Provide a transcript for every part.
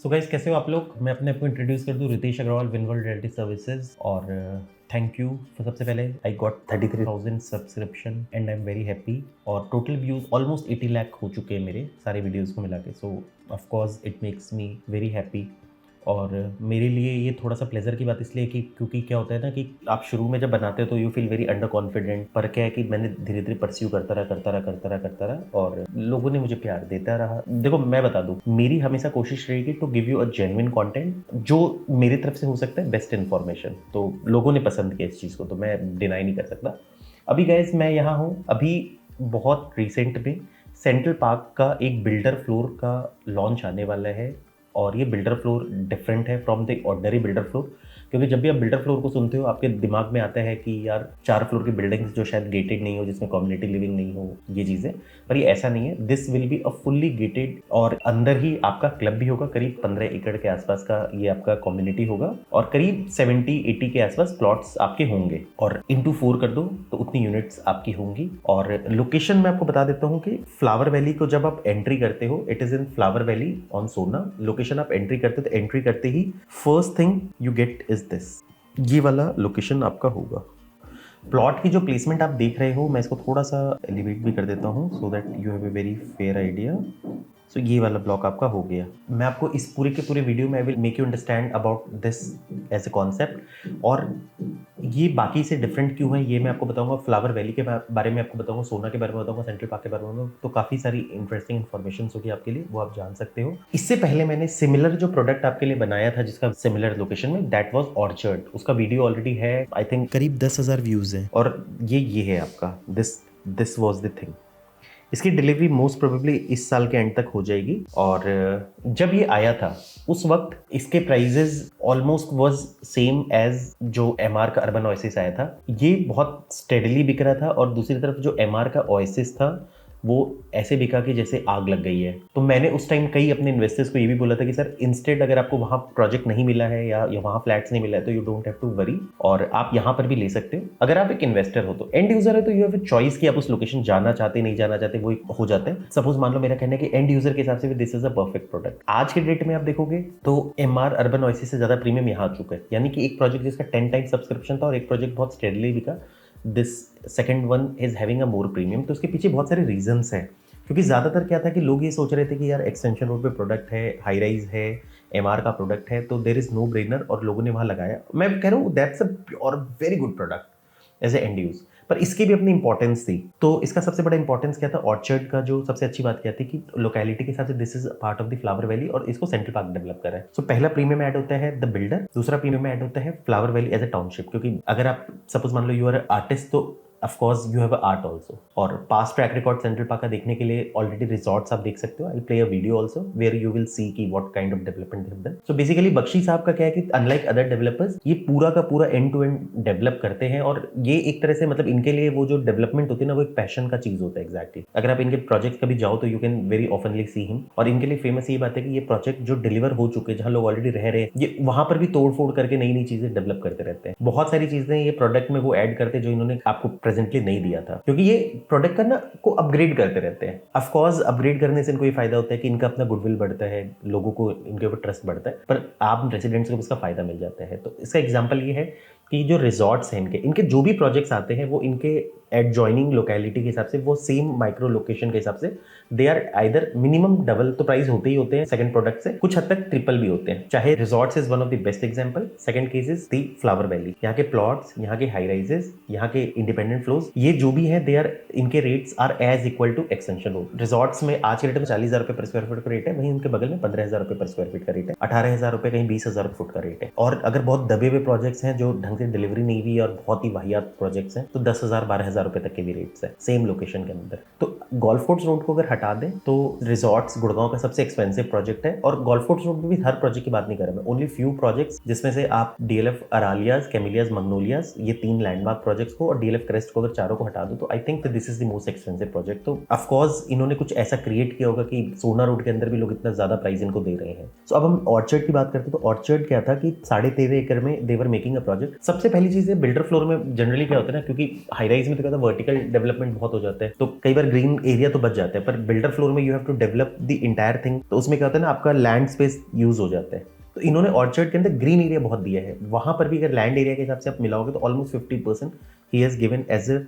So guys, कैसे हो आप लोग? मैं अपने आप को इंट्रोड्यूस कर दूं, रितेश अग्रवाल, विनवर्ल्ड रियलिटी सर्विसेज। और थैंक यू फॉर सबसे पहले I got 33,000 subscription and I am very happy. और टोटल व्यूज ऑलमोस्ट 80 लाख हो चुके हैं मेरे सारे वीडियोस को मिला के। सो of course it makes me very happy. और मेरे लिए ये थोड़ा सा प्लेजर की बात इसलिए कि क्योंकि क्या होता है ना कि आप शुरू में जब बनाते हो तो you feel very under confident, पर क्या है कि मैंने धीरे धीरे परस्यू करता रहा और लोगों ने मुझे प्यार देता रहा। देखो, मैं बता दूं, मेरी हमेशा कोशिश रहेगी to give you a genuine content जो मेरी तरफ से हो सकता है बेस्ट इन्फॉर्मेशन। तो लोगों ने पसंद किया इस चीज़ को, तो मैं डिनाई नहीं कर सकता। अभी गाइस मैं यहाँ हूँ, अभी बहुत रिसेंट में सेंट्रल पार्क का एक बिल्डर फ्लोर का लॉन्च आने वाला है। और ये बिल्डर फ्लोर डिफरेंट है from the ordinary builder floor, क्योंकि जब भी आप बिल्डर फ्लोर को सुनते हो आपके दिमाग में आता है कि यार 4 फ्लोर की बिल्डिंग्स जो शायद गेटेड नहीं हो, जिसमें कम्युनिटी लिविंग नहीं हो, ये चीज़ें। पर ये ऐसा नहीं है, this will be a fully gated, और अंदर ही आपका क्लब भी होगा। करीब 15 एकड़ के आसपास का ये आपका कम्युनिटी होगा और करीब 70-80 के आसपास प्लॉट्स आपके होंगे। और इंटू 4 कर दो तो उतनी यूनिट्स आपकी होंगी। और लोकेशन मैं आपको बता देता हूँ कि फ्लावर वैली को जब आप एंट्री करते हो, it is in Flower Valley on Sohna. Location आप एंट्री करते हो तो एंट्री करते ही first thing you get is this, ये वाला लोकेशन आपका होगा। प्लॉट की जो प्लेसमेंट आप देख रहे हो, मैं इसको थोड़ा सा एलिवेट भी कर देता हूँ so that you have a very fair idea. So ये वाला ब्लॉक आपका हो गया। मैं आपको इस पूरे के पूरे वीडियो में I will make you understand about this as a concept, और ये बाकी से डिफरेंट क्यों है ये मैं आपको बताऊंगा। फ्लावर वैली के बारे में आपको बताऊंगा, सोना के बारे में बताऊंगा, सेंट्रल पार्क के बारे में, तो काफ़ी सारी इंटरेस्टिंग इन्फॉर्मेशन होगी आपके लिए, वो आप जान सकते हो। इससे पहले मैंने सिमिलर जो प्रोडक्ट आपके लिए बनाया था जिसका सिमिलर लोकेशन में, दैट वाज ऑर्चर्ड। उसका वीडियो ऑलरेडी है, आई थिंक करीब 10,000 व्यूज़ हैं। और ये है आपका दिस वॉज द थिंग। इसकी डिलीवरी मोस्ट प्रोबेबली इस साल के एंड तक हो जाएगी। और जब ये आया था उस वक्त इसके prices almost was same as जो एमआर का अर्बन ओएसिस आया था। ये बहुत स्टेडली बिक रहा था, और दूसरी तरफ जो एमआर का ओएसिस था वो ऐसे बिका कि जैसे आग लग गई है। तो मैंने उस टाइम कई अपने इन्वेस्टर्स को ये भी बोला था कि सर, इंस्टेड अगर आपको वहाँ प्रोजेक्ट नहीं मिला है या वहाँ फ्लैट्स नहीं मिला है तो you don't have to worry, और आप यहाँ पर भी ले सकते हो। अगर आप एक इन्वेस्टर हो तो, एंड यूजर है तो यू हैव अ चॉइस कि आप उस लोकेशन जाना चाहते नहीं जाना चाहते, वो हो जाता है। सपोज मान लो मेरा कहना है कि एंड यूजर के हिसाब से this is a perfect product. आज के डेट में आप देखोगे तो एमआर अर्बन ओएसिस से ज्यादा प्रीमियम यहाँ आ चुका है, यानी कि एक प्रोजेक्ट जिसका 10 टाइम सब्सक्रिप्शन था और एक प्रोजेक्ट बहुत स्टेडली बिका, this second one is having a more premium. तो उसके पीछे बहुत सारे रीजंस हैं, क्योंकि ज़्यादातर क्या था कि लोग ये सोच रहे थे कि यार एक्सटेंशन रोड पे प्रोडक्ट है, हाई राइज है, एमआर का प्रोडक्ट है, तो देर इज़ नो ब्रेनर, और लोगों ने वहाँ लगाया। मैं कह रहा हूँ that's a pure very good product as a end use, पर इसकी भी अपनी इंपॉर्टेंस थी। तो इसका सबसे बड़ा इंपॉर्टेंस क्या था, ऑर्चर्ड का जो सबसे अच्छी बात क्या थी कि लोकेलिटी के हिसाब से this is part of the flower valley, और इसको सेंट्रल पार्क डेवलप कर रहा है। सो पहला प्रीमियम ऐड होता है द बिल्डर, दूसरा प्रीमियम ऐड होता है Flower Valley as a township. क्योंकि अगर आप सपोज मान लो यू आर आर्टिस्ट, तो of course you have art also. और past track record Central Park का देखने के लिए ऑलरेडी रिजॉर्ट्स आप देख सकते हो। I play a video also where you will see की what kind of development they have done. So basically Bakshi साहब का क्या है कि अनलाइक अदर डेवलपर्स, ये पूरा का पूरा एंड टू एंड डेवलप करते हैं, और ये एक तरह से मतलब इनके लिए वो जो डेवलपमेंट होती है ना, वो एक पैशन का चीज होता है एग्जैक्टली। अगर आप इनके प्रोजेक्ट कभी जाओ तो you can very ऑफनली see him. और इनके लिए फेमस ये बात है कि ये प्रोजेक्ट जो डिलीवर हो चुके हैं, जहाँ लोग ऑलरेडी रह रहे हैं, ये वहां पर भी तोड़ फोड़ करके नई नई चीजें डेवलप करते रहते हैं। बहुत सारी चीजें ये प्रोडक्ट में वो ऐड करते हैं जो इन्होंने आपको प्रेजेंटली नहीं दिया था, क्योंकि ये प्रोडक्ट का ना को अपग्रेड करते रहते हैं। ऑफ कोर्स अपग्रेड करने से इनको ये फायदा होता है कि इनका अपना गुडविल बढ़ता है, लोगों को इनके ऊपर ट्रस्ट बढ़ता है, पर आप रेसिडेंट्स को इसका फायदा मिल जाता है। तो इसका एग्जांपल ये है कि जो रिजॉर्ट्स हैं इनके जो भी प्रोजेक्ट्स आते हैं वो इनके एडजॉइनिंग लोकेलिटी के हिसाब से, वो सेम माइक्रो लोकेशन के हिसाब से they are either minimum double तो प्राइस होते ही होते हैं सेकंड प्रोडक्ट से, कुछ हद तक ट्रिपल भी होते हैं। चाहे resorts is one of the best example. Second case is the flower valley. यहाँ के प्लॉट्स, यहाँ के हाई राइजेस, यहाँ के इंडिपेंडेंट फ्लोर्स, ये जो भी है दे आर, इनके rates are as equal to extension road. Resorts में आज के रेट में 40,000 रुपए पर स्क्वायर फुट का रेट है, वहीं उनके बगल में 15,000 रुपए पर स्क्वायर फीट का रेट है, 18,000 रुपए कहीं 20,000 फुट का रेट है। और अगर बहुत दबे हुए प्रोजेक्ट्स हैं जो ढंग से डिलीवरी नहीं हुई और बहुत ही वाहियात प्रोजेक्ट्स हैं, तो 10,000 12,000 रुपए तक के भी रेट्स है सेम लोकेशन के अंदर। तो गोल्फ कोर्स रोड को अगर हटा दें तो रिजॉर्ट्स गुड़गांव का सबसे एक्सपेंसिव प्रोजेक्ट है। और गोल्फ कोर्स रोड में भी हर प्रोजेक्ट की बात नहीं कर रहा मैं, ओनली फ्यू प्रोजेक्ट्स, जिसमें से आप डीएलएफ अरालियाज, कैमिलियाज, मग्नोलियाज, ये 3 लैंडमार्क प्रोजेक्ट्स को, और डीएलएफ क्रेस्ट को अगर चारों को हटा दो तो I think this is the most expensive project. तो ऑफ कोर्स इन्होंने कुछ ऐसा क्रिएट किया होगा कि सोना रोड के अंदर भी लोग इतना ज्यादा प्राइस इनको दे रहे हैं। सो अब हम ऑर्चर्ड की बात करते हैं, तो ऑर्चर्ड क्या था कि 13.5 एकड़ में देवर मेकिंग अ प्रोजेक्ट। सबसे पहली चीज है बिल्डर फ्लोर में जनरली क्या होता है ना, क्योंकि हाई राइज में तो क्या होता है वर्टिकल डेवलपमेंट बहुत हो जाता है, तो कई बार ग्रीन एरिया तो बच जाता है, पर बिल्डर फ्लोर में you have to develop the entire thing, तो उसमें क्या होता है ना आपका लैंड स्पेस यूज हो जाता है। तो इन्होंने ऑर्चर्ड के अंदर ग्रीन एरिया बहुत दिया है, वहां पर भी अगर लैंड एरिया के हिसाब से आप मिलाओगे तो ऑलमोस्ट 50% ही has given as a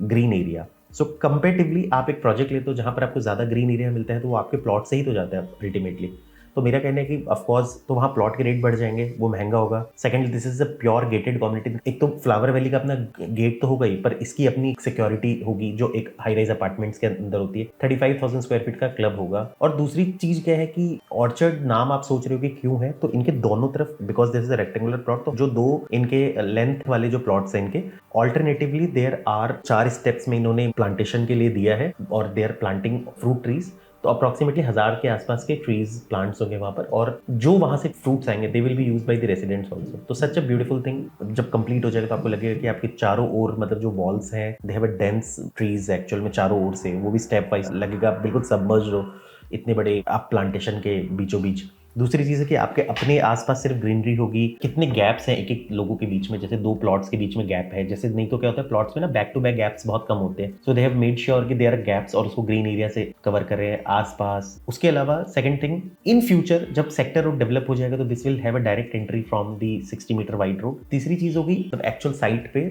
green area. So comparatively आप एक प्रोजेक्ट लेते हो जहां पर आपको ज्यादा ग्रीन एरिया मिलता है, तो वो आपके प्लॉट से ही तो जाता है अल्टीमेटली। तो मेरा कहना है कि ऑफकोर्स तो वहाँ प्लॉट के रेट बढ़ जाएंगे, वो महंगा होगा। Secondly this is a pure gated community, एक तो फ्लावर वैली का अपना गेट तो होगा ही, पर इसकी अपनी सिक्योरिटी होगी जो एक हाई राइज अपार्टमेंट्स के अंदर होती है। 35,000 स्क्वायर फीट का क्लब होगा। और दूसरी चीज क्या है कि ऑर्चर्ड नाम आप सोच रहे हो कि क्यों है, तो इनके दोनों तरफ because this is a rectangular plot, तो जो दो इनके लेंथ वाले जो प्लॉट्स हैं इनके ऑल्टरनेटिवली देयर आर 4 स्टेप्स में इन्होंने प्लांटेशन के लिए दिया है, और they are planting fruit trees. तो अप्रोक्सीमेटली 1000 के आसपास के ट्रीज प्लांट्स होंगे वहां पर, और जो वहां से फ्रूट्स आएंगे they will be used by the residents also. तो सच अ ब्यूटीफुल थिंग। जब कंप्लीट हो जाएगा तो आपको लगेगा कि आपके चारों ओर मतलब जो वॉल्स हैं they have a dense trees actual में चारों ओर से, वो भी स्टेप वाइज लगेगा आप बिल्कुल सबमर्ज्ड हो इतने बड़े आप प्लांटेशन के बीचों बीच। दूसरी चीज है कि आपके अपने आसपास सिर्फ ग्रीनरी होगी। कितने गैप्स हैं एक एक लोगों के बीच में, जैसे 2 प्लॉट्स के बीच में गैप है, जैसे नहीं तो क्या होता है प्लॉट्स में ना बैक टू बैक गैप्स बहुत कम होते हैं। सो दे हैव मेड श्योर कि देयर आर गैप्स, और उसको ग्रीन एरिया से कवर कर रहे हैं आसपास। उसके अलावा सेकंड थिंग, इन फ्यूचर जब सेक्टर रोड डेवलप हो जाएगा तो this will have a direct entry from the 60 meter wide road. तीसरी चीज होगी एक्चुअल साइट पे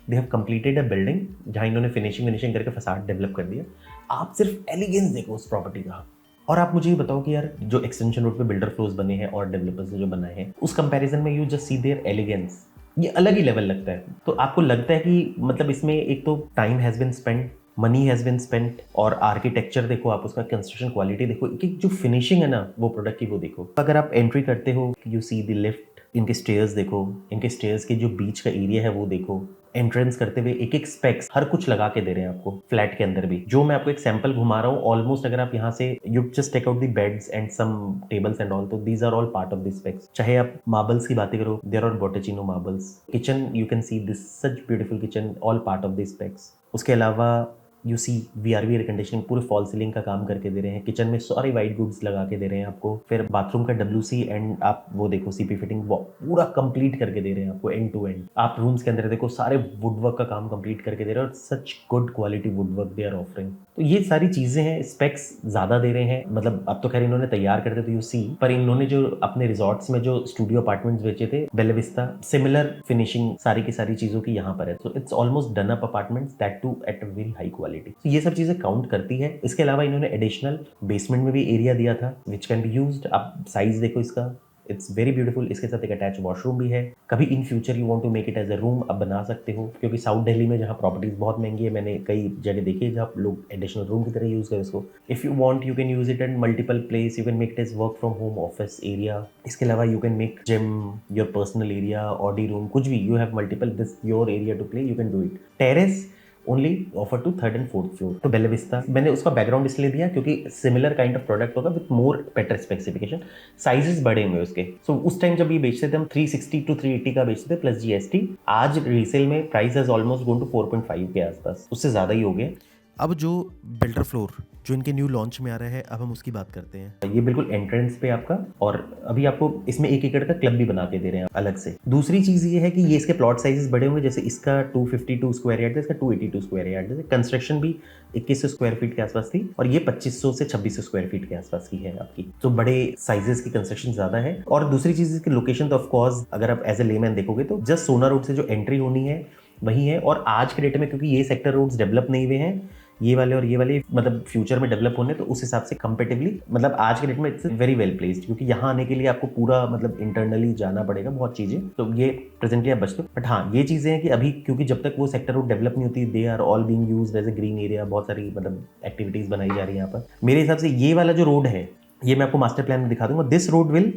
they have completed a building जहां इन्होंने फिनिशिंग करके फसाड डेवलप कर दिया। आप सिर्फ एलिगेंस देखो उस प्रॉपर्टी का, और आप मुझे ये बताओ कि यार जो एक्सटेंशन रोड पे बिल्डर फ्लोर्स बने हैं और डेवलपर्स ने जो बनाए हैं उस कंपैरिजन में you just see their elegance, ये अलग ही लेवल लगता है। तो आपको लगता है कि मतलब इसमें एक तो time has been spent, money has been spent, और आर्किटेक्चर देखो आप, उसका कंस्ट्रक्शन क्वालिटी देखो, कि जो फिनिशिंग है ना वो प्रोडक्ट की वो देखो। अगर आप एंट्री करते हो यू सी द लिफ्ट, इनके स्टेयर्स देखो, इनके स्टेयर्स के जो बीच का एरिया है वो देखो। एंट्रेंस करते हुए एक एक स्पेक्स हर कुछ लगा के दे रहे हैं आपको फ्लैट के अंदर भी। जो मैं आपको एक सैंपल घुमा रहा हूँ ऑलमोस्ट, अगर आप यहाँ से you just take out the beds and some tables and all, तो these are all part of the specs. चाहे आप मार्बल्स की बातें करो, there are botticino marbles. Kitchen you can see this such beautiful kitchen, all part of the specs. उसके अलावा you see VRV air conditioning पूरे fall ceiling का काम करके दे रहे हैं। किचन में सारे वाइट गुड्स लगा के दे रहे हैं आपको। फिर बाथरूम का WC एंड आप वो देखो CP फिटिंग वो पूरा कंप्लीट करके दे रहे हैं आपको एंड टू एंड। आप रूम्स के अंदर देखो सारे वुडवर्क का काम कंप्लीट करके दे रहे हैं, और such good quality woodwork they are offering. तो ये सारी चीजें हैं, स्पेक्स ज्यादा दे रहे हैं। मतलब अब तो खैर इन्होंने तैयार करते तो यू सी, पर इन्होंने जो अपने रिजॉर्ट्स में जो स्टूडियो अपार्टमेंट्स बेचे थे बेला विस्ता, सिमिलर फिनिशिंग सारी की सारी चीजों की यहाँ पर है। So it's almost done up apartments, that too at a very high quality. तो ये सब चीजें काउंट करती है। इसके अलावा इन्होंने एडिशनल बेसमेंट में भी एरिया दिया था विच कैन बी यूज्ड। आप साइज देखो इसका, इट्स वेरी ब्यूटीफुल। इसके साथ एक अटैच वॉशरूम भी है। कभी in future you want to make it as a room आप बना सकते हो, क्योंकि साउथ दिल्ली में जहाँ प्रॉपर्टीज बहुत महंगी है, मैंने कई जगह देखी है जहाँ लोग एडिशनल रूम की तरह यूज करें इसको। If you want you can use it at multiple place, you can make it as work from home office area. इसके अलावा you can make gym, your personal area, audi room, कुछ भी you have multiple this your area to play, you can do it. Terrace only offer to 3rd and 4th floor. तो Bella Vista मैंने उसका background इसलिए दिया क्योंकि similar kind of product होगा with more better specification, sizes बड़े होंगे उसके। सो उस टाइम जब ये बेचते थे हम 360 to 380 का बेचते थे प्लस GST। आज रीसेल में price has almost gone to 4.5 के आसपास, उससे ज्यादा ही हो गया। अब जो बिल्डर फ्लोर जो इनके न्यू लॉन्च में आ रहा है, अब हम उसकी बात करते हैं। ये बिल्कुल एंट्रेंस पे आपका, और अभी आपको इसमें 1 एकड़ का क्लब भी बना के दे रहे हैं अलग से। दूसरी चीज ये है कि ये इसके प्लॉट साइजेस बड़े होंगे, जैसे इसका 252 स्क्वायर यार्ड है, इसका 282 स्क्वायर यार्ड है। कंस्ट्रक्शन भी 2100 स्क्वायर फीट के आसपास थी, और ये 2500 से 2600 स्क्वायर फीट के आसपास की है आपकी। तो बड़े साइजेस की कंस्ट्रक्शन ज्यादा है। और दूसरी चीज इसकी लोकेशन, तो ऑफकोर्स अगर आप एज ए लेमैन देखोगे तो जस्ट सोना रोड से जो एंट्री होनी है वही है। और आज के डेट में क्योंकि ये सेक्टर रोड्स डेवलप नहीं हुए हैं, ये वाले और ये वाले मतलब फ्यूचर में डेवलप होने, तो उस हिसाब से कंपेटिवली मतलब आज के डेट में इट्स वेरी वेल प्लेस्ड, क्योंकि यहाँ आने के लिए आपको पूरा मतलब इंटरनली जाना पड़ेगा बहुत चीजें, तो ये प्रेजेंटली आप बचते हो। बट हाँ ये चीजें हैं कि अभी क्योंकि जब तक वो सेक्टर रोड डेवलप नहीं होती, they are all being used as a green area, बहुत सारी मतलब एक्टिविटीज बनाई जा रही है यहाँ पर। मेरे हिसाब से ये वाला जो रोड है ये मैं आपको मास्टर प्लान में दिखा दूंगा। This road will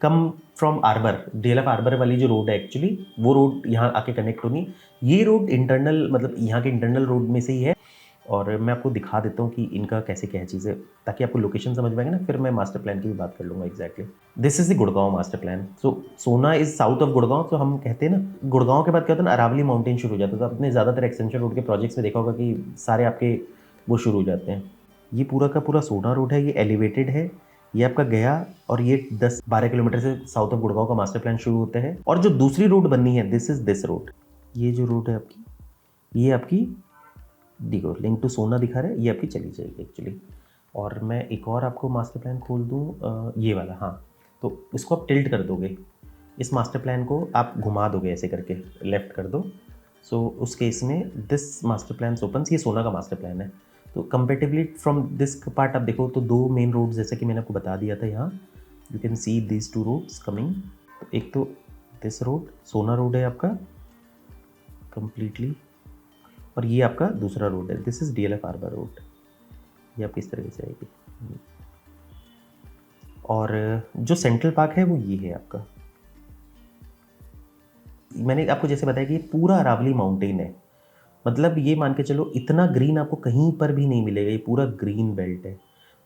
come from arbor, DLF arbor वाली जो रोड है एक्चुअली वो रोड यहाँ आके कनेक्ट होनी। ये रोड इंटरनल मतलब यहाँ के इंटरनल रोड में से ही है, और मैं आपको दिखा देता हूँ कि इनका कैसे क्या है चीज़ें, ताकि आपको लोकेशन समझ में आएगा ना, फिर मैं मास्टर प्लान की भी बात कर लूँगा exactly. This is the Gurgaon master plan. So Sohna is south of Gurgaon. तो हम कहते हैं ना गुड़गांव के बाद क्या होता है ना, अरावली माउंटेन शुरू हो जाता है। तो आपने ज़्यादातर एक्सटेंशन रोड के प्रोजेक्ट्स में देखा होगा कि सारे आपके वो शुरू हो जाते हैं। ये पूरा का पूरा सोना रोड है, ये एलिवेटेड है, ये आपका गया, और ये 10-12 किलोमीटर से साउथ ऑफ गुड़गांव का मास्टर प्लान शुरू होता है। और जो दूसरी रोड बननी है दिस इज दिस रोड, ये जो रोड है आपकी, ये आपकी देखो लिंक टू सोना दिखा रहा है, ये आपकी चली जाएगी एक्चुअली। और मैं एक और आपको मास्टर प्लान खोल दूँ, ये वाला, हाँ। तो इसको आप टिल्ट कर दोगे, इस मास्टर प्लान को आप घुमा दोगे ऐसे करके, लेफ्ट कर दो। सो उस केस में दिस मास्टर प्लान ओपन्स, ये सोना का मास्टर प्लान है। तो कंपेरेटिवली फ्रॉम दिस पार्ट आप देखो तो दो मेन रोड्स जैसे कि मैंने आपको बता दिया था यहाँ, you can see this two roads coming. तो एक तो दिस रोड सोना रोड है आपका कंप्लीटली, और ये आपका दूसरा रोड है, this is DLF harbour road. ये आप किस तरह से आएगी, और जो सेंट्रल पार्क है वो ये है आपका। मैंने आपको जैसे बताया कि ये पूरा अरावली माउंटेन है, मतलब ये मान के चलो इतना ग्रीन आपको कहीं पर भी नहीं मिलेगा, ये पूरा ग्रीन बेल्ट है।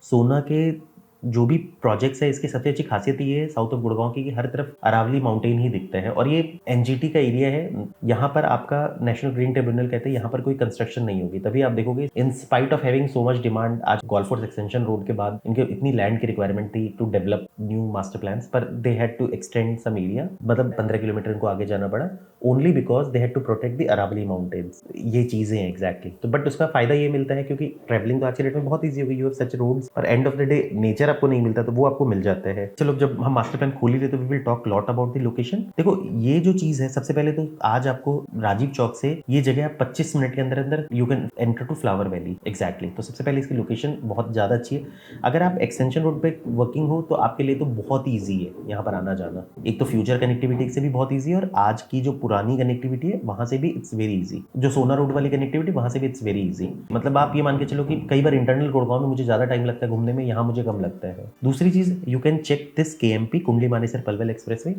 सोना के जो भी प्रोजेक्ट्स है, इसकी सबसे अच्छी खासियत ये है साउथ ऑफ गुड़गांव की कि हर तरफ अरावली माउंटेन ही दिखता है, और ये NGT का एरिया है। यहाँ पर आपका नेशनल ग्रीन ट्रिब्यूनल कहते हैं यहाँ पर कोई कंस्ट्रक्शन नहीं होगी, तभी आप देखोगे in spite of having so much demand, आज गोल्फ कोर्स एक्सटेंशन रोड के बाद इनके इतनी लैंड की रिक्वायरमेंट थी to develop new master plan, पर they had to extend some area, मतलब 15 किलोमीटर इनको आगे जाना पड़ा, only because they had to protect the Aravalli mountains. ये चीज़ें हैं एग्जैक्टली। तो बट उसका फायदा ये मिलता है क्योंकि ट्रैवलिंग तो आज के डेट में बहुत ईजी हो गई, यू हैव सच रोड्स, पर end of the day nature आपको नहीं मिलता, तो वो आपको मिल जाता है। चलो जब हम मास्टर प्लान खोल ही रहे तो we will talk lot about the location. देखो ये जो चीज़ है, सबसे पहले तो आज आपको राजीव चौक से ये जगह आप 25 मिनट के अंदर अंदर you can enter to Flower Valley exactly. तो सबसे पहले इसकी लोकेशन बहुत ज़्यादा अच्छी है। अगर आप एक्सटेंशन रोड पे वर्किंग हो तो आपके लिए तो बहुत ईजी है यहाँ पर आना जाना। एक तो फ्यूचर कनेक्टिविटी से भी बहुत ईजी है, और आज की जो पुरानी कनेक्टिविटी है वहाँ से भी इट्स वेरी ईजी। जो सोना रोड वाली कनेक्टिविटी वहाँ से भी इट्स वेरी ईजी। मतलब आप ये मान के चलो कि कई बार इंटरनल गुड़गांव में मुझे ज़्यादा टाइम लगता है घूमने में, यहाँ मुझे कम लगता है। दूसरी चीज़, you can check this KMP Kundli Manesar Palwal expressway.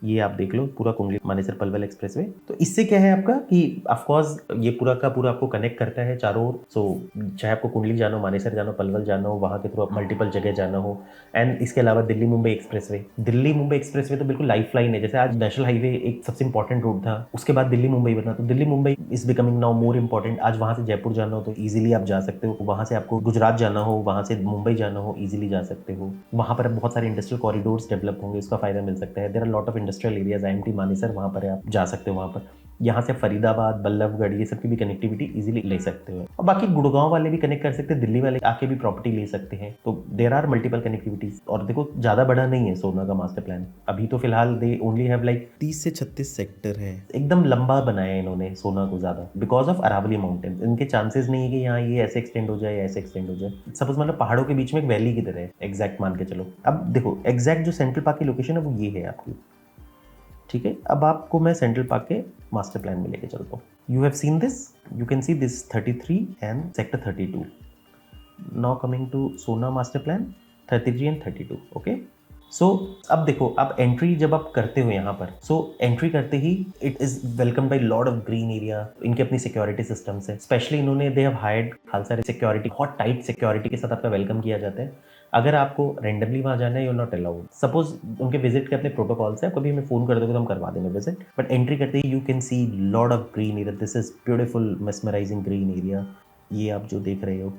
ये आप देख लो पूरा कुंडली मानेसर पलवल एक्सप्रेसवे। तो इससे क्या है आपका कि ऑफ कोर्स ये पूरा का पूरा आपको कनेक्ट करता है चारों ओर। सो चाहे आपको कुंडली जाना हो, मानेसर जाना हो, पलवल जाना हो, वहाँ के थ्रू आप मल्टीपल जगह जाना हो। एंड इसके अलावा दिल्ली मुंबई एक्सप्रेसवे, दिल्ली मुंबई एक्सप्रेसवे तो बिल्कुल लाइफ लाइन है। जैसे आज नेशनल हाईवे एक सबसे इंपॉर्टेंट रोड था, उसके बाद दिल्ली मुंबई बना, तो Delhi Mumbai is becoming now more important. आज वहाँ से जयपुर जाना हो तो ईजिली आप जा सकते हो, वहाँ से आपको गुजरात जाना हो, वहाँ से मुंबई जाना हो, ईजिली जा सकते हो। वहाँ पर बहुत सारे इंडस्ट्रियल कॉरिडोर्स डेवलप होंगे, उसका फायदा मिल सकता है। There are lot of industrial areas, IMT Manesar वहाँ पर आप जा सकते हो। वहाँ पर यहाँ से फरीदाबाद, बल्लभगढ़, ये सब की भी कनेक्टिविटी इजीली ले सकते हो। और बाकी गुड़गांव वाले भी कनेक्ट कर सकते हैं, दिल्ली वाले आके भी प्रॉपर्टी ले सकते हैं। तो देयर आर मल्टीपल कनेक्टिविटीज। और देखो ज़्यादा बड़ा नहीं है सोना का मास्टर प्लान, अभी तो फिलहाल दे ओनली हैव लाइक 30 से 36 सेक्टर है। एकदम लंबा बनाया है इन्होंने सोना को ज़्यादा, बिकॉज ऑफ अरावली माउंटेन। इनके चांसेस नहीं है कि यहाँ ये ऐसे एक्सटेंड हो जाए या ऐसे एक्सटेंड हो जाए। सपोज मतलब पहाड़ों के बीच में एक वैली की तरह है, एग्जैक्ट मान के चलो। अब देखो एग्जैक्ट जो सेंट्रल पार्क की लोकेशन है वो ये है आपकी, ठीक है। अब आपको मैं सेंट्रल पार्क के मास्टर प्लान में लेके चलता हूँ। You have seen this, you can see this 33 and sector 32। Now coming to Sohna master plan 33 and 32, okay. So अब देखो, अब एंट्री जब आप करते हो यहाँ पर, सो एंट्री करते ही it is welcome by lot of green area. इनके अपनी सिक्योरिटी सिस्टम्स है, स्पेशली इन्होंने they have hired Khalsa security, बहुत टाइट सिक्योरिटी के साथ आपका वेलकम किया जाता है। अगर आपको रैंडमली वहाँ जाना है, यू नॉट अलाउड। सपोज उनके विजिट के अपने प्रोटोकॉल्स है, कभी हमें फोन कर दोगे तो हम करवा देंगे विजिट, बट एंट्री करते ही you can see lot of green area. This is beautiful mesmerising green area, ये आप जो देख रहे हो।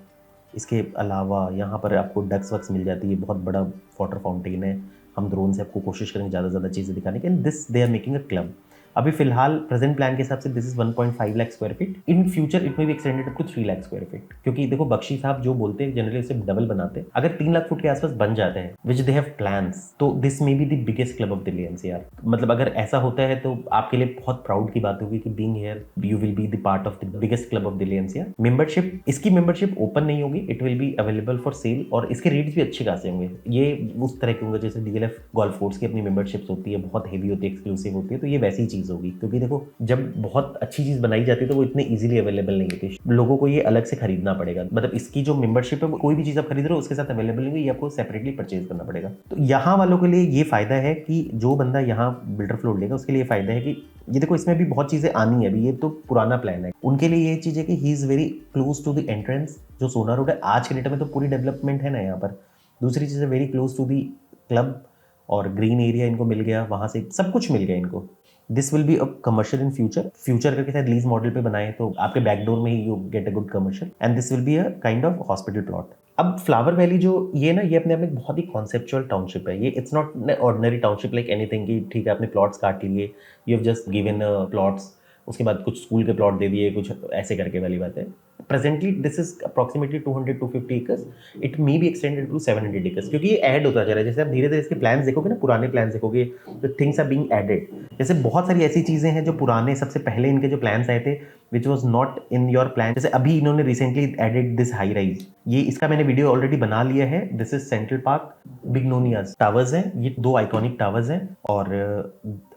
इसके अलावा यहाँ पर आपको डक्स वक्स मिल जाती है, बहुत बड़ा वाटर फाउंटेन है। हम ड्रोन से आपको कोशिश करेंगे ज़्यादा से ज़्यादा चीज़ें दिखाने की। And this they are making a club. अभी फिलहाल प्रेजेंट प्लान के हिसाब से this is 1.5 lakh square feet. In future it may be extended up to 3 lakh square feet, क्योंकि देखो बख्शी साहब जो बोलते हैं जनरली इसे डबल बनाते हैं। अगर 3 लाख फुट के आसपास बन जाते हैं विच दे हैव प्लान्स, तो this may be the biggest club of Delhi NCR। मतलब अगर ऐसा होता है तो आपके लिए बहुत प्राउड की बात होगी कि being here you will be the part of the biggest club of Delhi NCR। Membership, इसकी मेंबरशिप ओपन नहीं होगी, it will be available for sale, और इसके रेट्स भी अच्छे खासे होंगे। ये उस तरह के होंगे जैसे DLF गोल्फ कोर्स की अपनी मेंबरशिप्स होती है, बहुत हेवी होती है, एक्सक्लूसिव होती है, तो ये वैसी चीज़ होगी। क्योंकि देखो जब बहुत अच्छी चीज़ बनाई जाती है तो वो इतने इजीली अवेलेबल नहीं होती, लोगों को ये अलग से खरीदना पड़ेगा। मतलब इसकी जो मेंबरशिप है, कोई भी चीज़ आप खरीद रहे हो उसके साथ अवेलेबल नहीं होगी, ये आपको सेपरेटली परचेज करना पड़ेगा। तो यहाँ वालों के लिए ये फायदा है कि जो बंदा यहाँ बिल्डर फ्लोर लेगा उसके लिए फायदा है कि ये देखो इसमें भी बहुत चीज़ें आनी है। अभी ये तो पुराना प्लान है, उनके लिए ये चीज़ है कि he is very close to the entrance. जो सोना रोड है आज के डेट में तो पूरी डेवलपमेंट है ना यहाँ पर। दूसरी चीज़ है very close to the club, और ग्रीन एरिया इनको मिल गया, वहाँ से सब कुछ मिल गया इनको। This will be a commercial in future करके शायद लीज मॉडल पे बनाए तो आपके बैकडोर में ही you get a good commercial, and this will be a kind of hospital plot. अब फ्लावर वैली जो ये ना, ये अपने आप में बहुत ही कॉन्सेप्चुअल टाउनशिप है। ये it's not ordinary township like anything कि ठीक है आपने प्लॉट्स काट लिए, you have just given plots, उसके बाद कुछ स्कूल के प्लॉट दे दिए, कुछ ऐसे करके वाली बात है। Presently this is approximately 200-250 acres, it may be extended to 700 acres, क्योंकि ये ऐड होता जा रहा है। जैसे आप धीरे धीरे इसके प्लान्स देखोगे ना, पुराने प्लान्स देखोगे, तो थिंग्स आर बीइंग एडेड। जैसे बहुत सारी ऐसी चीज़ें हैं जो पुराने सबसे पहले इनके जो प्लान्स आए थे which was not in your plan. जैसे अभी इन्होंने recently added this high rise, ये इसका मैंने वीडियो ऑलरेडी बना लिया है। This is Central Park Bignonias towers हैं, ये 2 आइकॉनिक टावर्स हैं और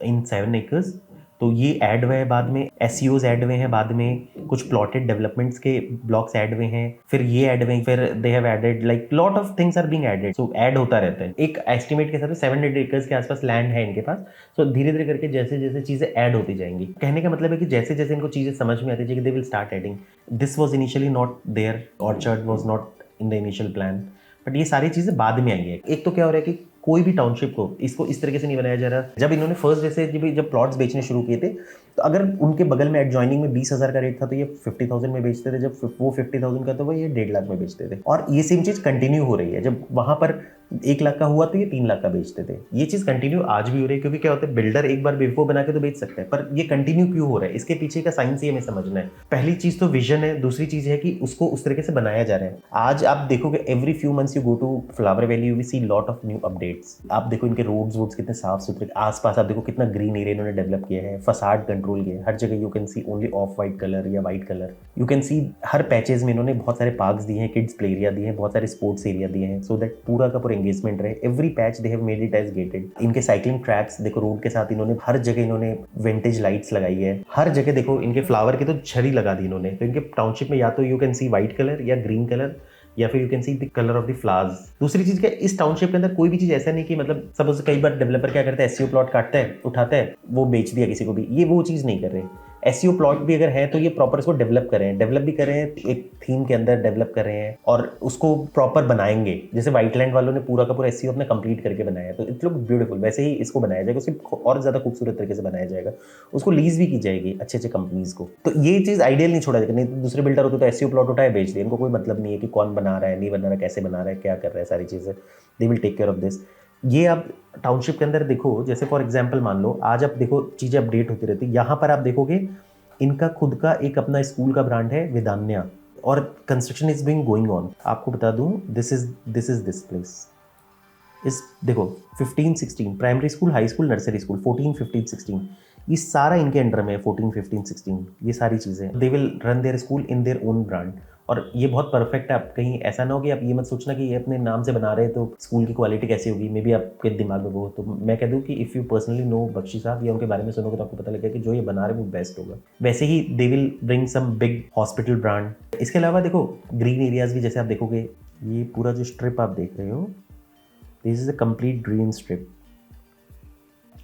इन 7 एकर्स। तो ये ऐड हुए हैं बाद में, एसईओज ऐड हुए हैं बाद में, कुछ प्लॉटेड डेवलपमेंट्स के ब्लॉक्स ऐड हुए हैं, फिर ये ऐड हुए, फिर they have added like lot of things are being added. So add होता रहता है। एक एस्टिमेट के हिसाब से 700 एकर्स के आसपास लैंड है इनके पास। सो धीरे धीरे करके जैसे जैसे चीजें ऐड होती जाएंगी, कहने का मतलब है कि जैसे जैसे इनको चीजें समझ में आती जाएगी, they will start adding. This was initially not there, orchard was not in the initial plan, but ये सारी चीजें बाद में आई है। एक तो क्या हो रहा है कि कोई भी टाउनशिप को इसको इस तरीके से नहीं बनाया जा रहा। जब इन्होंने फर्स्ट जैसे जब प्लॉट्स बेचने शुरू किए थे, तो अगर उनके बगल में एडजॉइनिंग में 20,000 का रेट था तो ये 50,000 में बेचते थे, जब वो 50,000 का तो वो ये 1.5 लाख में बेचते थे। और ये सेम चीज़ कंटिन्यू हो रही है। जब वहाँ पर 1 लाख का हुआ तो ये 3 लाख का बेचते थे। ये चीज़ कंटिन्यू आज भी हो रही है, क्योंकि क्या होता है, बिल्डर एक बार बेवकूफ़ बना के तो बेच सकता है, पर ये कंटिन्यू क्यों हो रहा है, इसके पीछे का साइंस ही हमें समझना है। पहली चीज़ तो विजन है, दूसरी चीज़ है कि उसको उस तरीके से बनाया जा रहा है। आज आप देखोगे every few months you go to Flower Valley, you will see lot of new updates. आप देखो इनके रोड्स कितने साफ सुथरे, आसपास आप देखो कितना ग्रीन एरिया इन्होंने डेवलप किया है, फसाड कंट्रोल किया है। हर जगह you can see only of white colour या white colour. You can see हर पैचेज में इन्होंने बहुत सारे पार्क्स दिए हैं, किड्स प्ले एरिया दिए हैं, बहुत सारे स्पोर्ट्स एरिया दिए हैं, सो दैट पूरा का पूरा एंगेजमेंट रहे। Every patch they have made it as gated. इनके साइकिलिंग ट्रैक्स देखो, रोड के साथ इन्होंने हर जगह इन्होंने विंटेज लाइट्स लगाई है। हर जगह देखो इनके फ्लावर की तो छड़ी लगा दी इन्होंने। तो इनके टाउनशिप में या तो you can C white colour या ग्रीन कलर, या फिर you can see the colour of the flowers. दूसरी चीज क्या, इस टाउनशिप के अंदर कोई भी चीज ऐसा नहीं कि मतलब सपोज कई बार डेवलपर क्या करता है, एसईओ प्लॉट काटता है, उठाता है, वो बेच दिया किसी को भी। ये वो चीज नहीं कर रहे। एसईओ प्लॉट भी अगर है तो ये प्रॉपर इसको डेवलप कर रहे हैं, डेवलप भी कर रहे हैं, एक थीम के अंदर डेवलप कर रहे हैं और उसको प्रॉपर बनाएंगे। जैसे व्हाइटलैंड वालों ने पूरा का पूरा एसईओ अपने कंप्लीट करके बनाया है, तो इट लुक ब्यूटीफुल। वैसे ही इसको बनाया जाएगा, उसको और ज्यादा खूबसूरत तरीके से बनाया जाएगा। उसको लीज भी की जाएगी अच्छे अच्छे कंपनीज को। तो ये चीज आइडियल नहीं छोड़ा जाएगा। नहीं तो दूसरे बिल्डर होते तो एसईओ प्लॉट उठाए बेच दिए, इनको कोई मतलब नहीं है कि कौन बना रहा है, नहीं बना रहा है, कैसे बना रहा है, क्या कर रहा है, सारी चीजें they will take care of this. ये आप टाउनशिप के अंदर देखो, जैसे फॉर एग्जाम्पल मान लो आज आप देखो चीजें अपडेट होती रहती है। यहाँ पर आप देखोगे इनका खुद का एक अपना स्कूल का ब्रांड है विदान्या, और construction is being going on. आपको बता दूं, दिस इज दिस प्लेस इस देखो 15-16 primary school, high school, nursery school, 14-15-16 ये सारा इनके अंडर में है। 14-15-16 ये सारी चीज़ें, they will run their school in their own brand. और ये बहुत परफेक्ट है। आप कहीं ऐसा ना हो कि आप ये मत सोचना कि ये अपने नाम से बना रहे हैं तो स्कूल की क्वालिटी कैसी होगी, मे बी आपके दिमाग में वो। तो मैं कह दूं कि if you personally know Bakshi साहब या उनके बारे में सुनोगे तो आपको पता लगेगा कि जो ये बना रहे हैं वो बेस्ट होगा। वैसे ही they will bring some big hospital brand. इसके अलावा देखो ग्रीन एरियाज भी, जैसे आप देखोगे ये पूरा जो स्ट्रिप आप देख रहे हो, this is a complete green strip,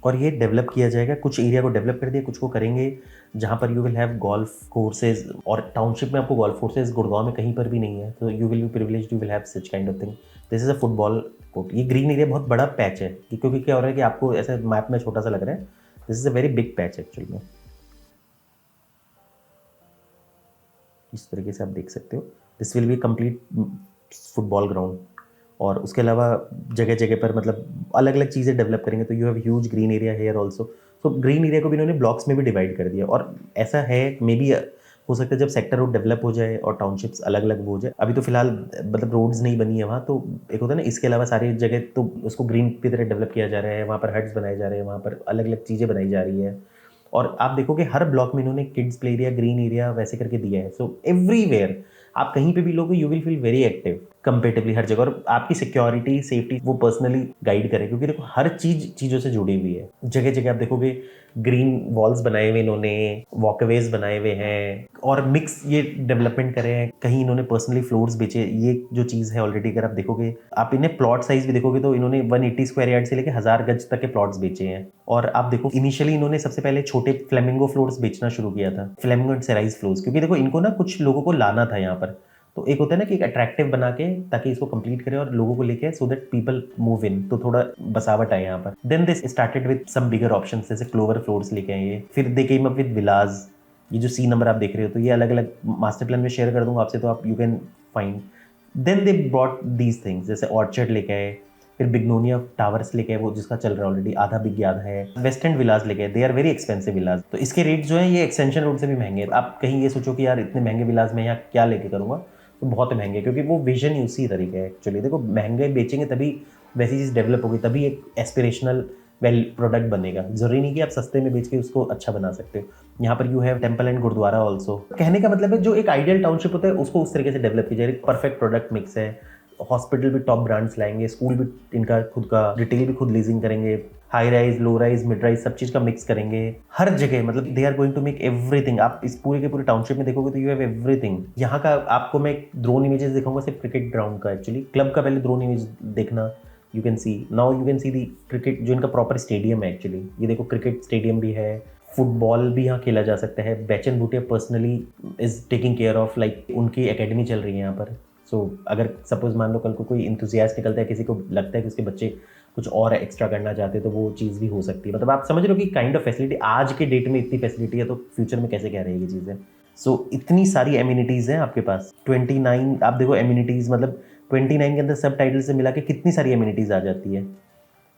और ये डेवलप किया जाएगा। कुछ एरिया को डेवलप कर दिया, कुछ को करेंगे जहाँ पर you will have golf courses. और टाउनशिप में आपको गोल्फ कोर्सेज गुड़गांव में कहीं पर भी नहीं है, तो you will be privileged, you will have such kind of thing. This is a football court. ये ग्रीन एरिया बहुत बड़ा पैच है, क्योंकि क्या हो रहा है कि आपको ऐसे मैप में छोटा सा लग रहा है, this is a very big patch actually में। इस तरीके से आप देख सकते हो, this will B complete football ground. और उसके अलावा जगह जगह पर मतलब अलग अलग चीज़ें डेवलप करेंगे, तो you have huge green area here also. तो ग्रीन एरिया को भी इन्होंने ब्लॉक्स में भी डिवाइड कर दिया। और ऐसा है मे बी हो सकता है जब सेक्टर रोड डेवलप हो जाए और टाउनशिप्स अलग अलग हो जाए। अभी तो फिलहाल मतलब रोड्स नहीं बनी है वहाँ, तो एक होता है ना, इसके अलावा सारी जगह तो उसको ग्रीन की तरह डेवलप किया जा रहा है। वहाँ पर हट्स बनाए जा रहे हैं, वहाँ पर अलग अलग चीज़ें बनाई जा रही है। और आप देखोगे हर ब्लॉक में इन्होंने kids play area, green area वैसे करके दिया है। सो एवरीवेयर आप कहीं पे भी लोगे you will feel very active comparatively हर जगह। और आपकी सिक्योरिटी, सेफ्टी वो पर्सनली गाइड करे, क्योंकि देखो हर चीज़ों से जुड़ी हुई है। जगह जगह आप देखोगे ग्रीन वॉल्स बनाए हुए इन्होंने, वॉकवेज बनाए हुए हैं, और मिक्स ये डेवलपमेंट करे हैं। कहीं इन्होंने पर्सनली फ्लोर्स बेचे, ये जो चीज़ है ऑलरेडी। अगर आप देखोगे, आप इन्हें प्लॉट साइज भी देखोगे तो इन्होंने 180 स्क्वायर यार्ड से लेकर 1000 गज तक के प्लॉट्स बेचे हैं। और आप देखो इनिशियली इन्होंने सबसे पहले छोटे फ्लेमिंगो फ्लोर्स बेचना शुरू किया था, फ्लेमिंगो एंड सेराइज फ्लोर्स, क्योंकि देखो इनको ना कुछ लोगों को लाना था यहाँ पर। तो एक होता है ना कि एक अट्रैक्टिव बना के ताकि इसको कंप्लीट करे और लोगों को लेके, so that people move in, तो थोड़ा बसावट आए यहाँ पर। Then this started with some bigger options, जैसे क्लोवर फ्लोर्स लेके आए ये। फिर they came up with villas. ये जो सी नंबर आप देख रहे हो, तो ये अलग अलग मास्टर प्लान में शेयर कर दूंगा आपसे, तो आप you can find. Then they brought these things, जैसे ऑर्चर्ड लेके आए, फिर बिग्नोनिया टावर्स लेके वो जिसका चल रहा है ऑलरेडी, आधा बिक गया, आधा है। वेस्ट एंड विलाज लेके, they are very expensive villas, तो इसके रेट जो है ये एक्सटेंशन रोड से भी महंगे हैं। आप कहीं ये सोचो कि यार इतने महंगे विलाज में यहाँ क्या लेके करूँगा, तो बहुत महंगे, क्योंकि वो विजन ही उसी तरीके है एक्चुअली। देखो महंगे बेचेंगे तभी वैसी चीज़ डेवलप होगी, तभी एक एस्पिरेशनल वेल प्रोडक्ट बनेगा। जरूरी नहीं कि आप सस्ते में बेच के उसको अच्छा बना सकते हो। यहाँ पर you have temple and gurdwara also. कहने का मतलब है जो एक आइडियल टाउनशिप होता है उसको उस तरीके से डेवलप किया जाए, परफेक्ट प्रोडक्ट मिक्स है। हॉस्पिटल भी टॉप ब्रांड्स लाएंगे, स्कूल भी इनका खुद का, रिटेल भी खुद लीजिंग करेंगे, high rise, low rise, mid rise, सब चीज़ का मिक्स करेंगे हर जगह। मतलब they are going to make everything. आप इस पूरे के पूरे टाउनशिप में देखोगे तो यू हैव एवरीथिंग। यहाँ का आपको मैं ड्रोन इमेजेस दिखाऊंगा सिर्फ क्रिकेट ग्राउंड का, एक्चुअली क्लब का पहले ड्रोन इमेज देखना। You can C now, you can C the cricket जो इनका प्रॉपर स्टेडियम है एक्चुअली। ये देखो क्रिकेट स्टेडियम भी है, फुटबॉल भी यहाँ खेला जा सकता है। Baichung Bhutia personally is taking care of, like उनकी एकेडमी चल रही है यहाँ पर। सो अगर सपोज मान लो कल को कोई इंथुजियास्ट निकलता है, किसी को लगता है कि उसके बच्चे कुछ और एक्स्ट्रा करना चाहते हैं, तो वो चीज़ भी हो सकती है। मतलब आप समझ रहे हो कि काइंड ऑफ फैसिलिटी आज के डेट में इतनी फैसिलिटी है, तो फ्यूचर में कैसे क्या रहेगी चीज़ें। सो इतनी सारी एम्यूनिटीज़ हैं आपके पास। 29 आप देखो एम्यूनिटीज़, मतलब 29 के अंदर सब टाइटल से मिला के कितनी सारी एम्यूनिटीज़ आ जाती है।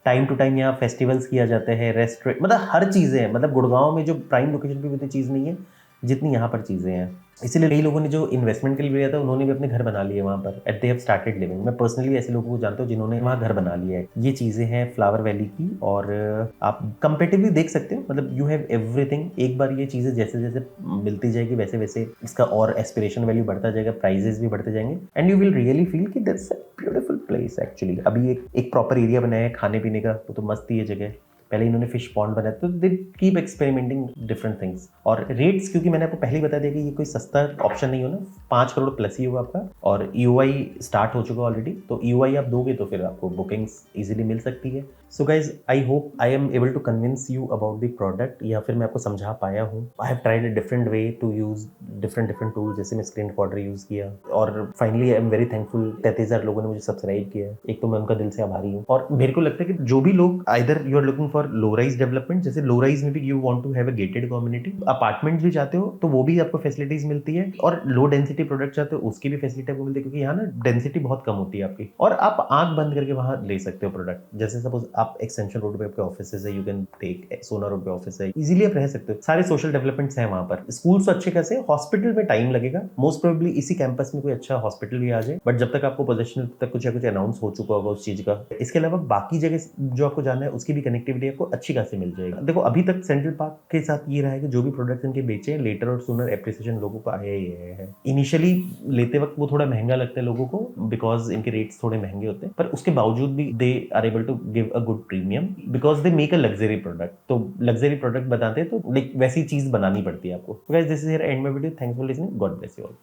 टाइम टू टाइम यहाँ फेस्टिवल्स किया जाता है, रेस्टोरेंट, मतलब हर चीज़ें हैं। मतलब गुड़गांव में जो प्राइम लोकेशन पे भी उतनी चीज़ नहीं है जितनी यहाँ पर चीज़ें हैं। इसीलिए कई लोगों ने जो इन्वेस्टमेंट के लिए लिया था उन्होंने भी अपने घर बना लिए वहाँ पर, at they have started living. मैं पर्सनली ऐसे लोगों को जानता हूँ जिन्होंने वहाँ घर बना लिया है। ये चीज़ें हैं फ्लावर वैली की, और आप कंपेटिवली देख सकते हो। मतलब यू हैव एवरीथिंग। एक बार ये चीज़ें जैसे जैसे मिलती जाएगी वैसे वैसे इसका और एस्पिरेशन वैल्यू बढ़ता जाएगा, प्राइजेस भी बढ़ते जाएंगे, and you will really feel कि that's a beautiful place actually. अभी एक प्रॉपर एरिया बनाया है खाने पीने का, तो मस्त ही है जगह। पहले इन्होंने फिश पॉन्ड बनाया, तो they keep experimenting different things. और रेट्स, क्योंकि मैंने आपको पहले ही बता दिया कि ये कोई सस्ता ऑप्शन नहीं हो ना, 5 करोड़ प्लस ही होगा आपका, और EOI स्टार्ट हो चुका ऑलरेडी। तो EOI आप दोगे तो फिर आपको बुकिंग्स इजीली मिल सकती है। So guys, I hope I am able to convince you about the product, या फिर मैं आपको समझा पाया हूँ। I have tried a different way to use different tool, जैसे मैं स्क्रीन रिकॉर्डर यूज़ किया, और finally I am very thankful 33,000 लोगों ने मुझे सब्सक्राइब किया। एक तो मैं उनका दिल से आभारी हूँ। और मेरे को लगता है कि जो भी लोग either you are looking for low rise development, जैसे लो राइज में भी you want to have a gated community, apartments भी चाहते हो तो वो भी आपको फैसिलिटीज मिलती है, और लो डेंसिटी प्रोडक्ट चाहते हो उसकी भी फैसिलिटी आपको मिलती है, क्योंकि यहाँ ना डेंसिटी बहुत कम होती है आपकी, और आप आंख बंद करके वहाँ ले सकते हो प्रोडक्ट। जैसे सपोज आप एक्सटेंशन रोड पे आपके ऑफिस है, यू कैन टेक सोना रोड पे ऑफिस है, इजीली आप रह सकते हो। सारे सोशल डेवलपमेंट्स हैं वहाँ पर। स्कूल्स तो अच्छे कैसे, हॉस्पिटल में टाइम लगेगा, मोस्ट प्रोबेबली इसी कैंपस में कोई अच्छा हॉस्पिटल भी आ जाए, बट जब तक आपको पोजीशन तक कुछ अनाउंस हो चुका होगा उस चीज का। इसके अलावा बाकी जगह जो आपको जाना है उसकी भी कनेक्टिविटी आपको अच्छी खासी मिल जाएगी। देखो अभी तक सेंट्रल पार्क के साथ ये रहा है कि जो भी प्रोडक्ट्स इनके बेचे हैं, लेटर और सूनर एप्रिसिएशन लोगों को आया ही है। इनिशियली लेते वक्त वो थोड़ा महंगा लगता है लोगों को, बिकॉज इनके रेट्स थोड़े महंगे होते हैं, पर उसके बावजूद भी they are able to give a good premium, because they make a luxury product. तो लग्जरी प्रोडक्ट बताते हैं तो लाइक वैसी चीज बनानी पड़ती है आपको। Guys, this is here and my video. Thanks for listening. God bless you all.